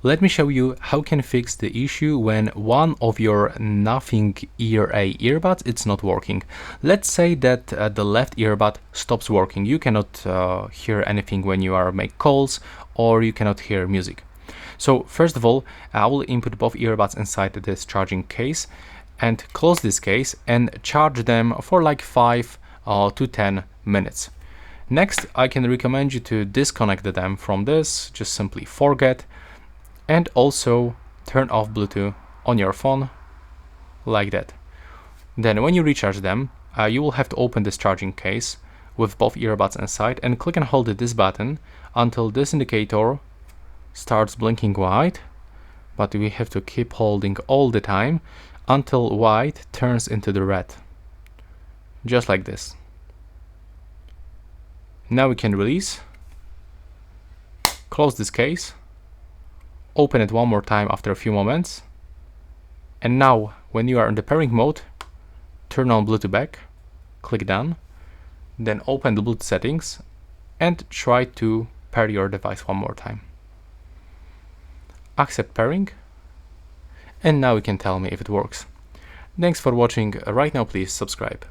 Let me show you how you can fix the issue when one of your nothing ear earbuds it's not working. Let's say that the left earbud stops working. You cannot hear anything when you are make calls, or you cannot hear music. So first of all, I will input both earbuds inside this charging case and close this case and charge them for like 5 to 10 minutes. Next, I can recommend you to disconnect them from this, just simply forget, and also turn off Bluetooth on your phone, like that. Then when you recharge them, you will have to open this charging case with both earbuds inside and click and hold this button until this indicator starts blinking white, but we have to keep holding all the time until white turns into the red, just like this. Now we can release, close this case, open it one more time after a few moments, and now when you are in the pairing mode, turn on Bluetooth back, click done, then open the Bluetooth settings and try to pair your device one more time. Accept pairing, and now you can tell me if it works. Thanks for watching. Right now please subscribe.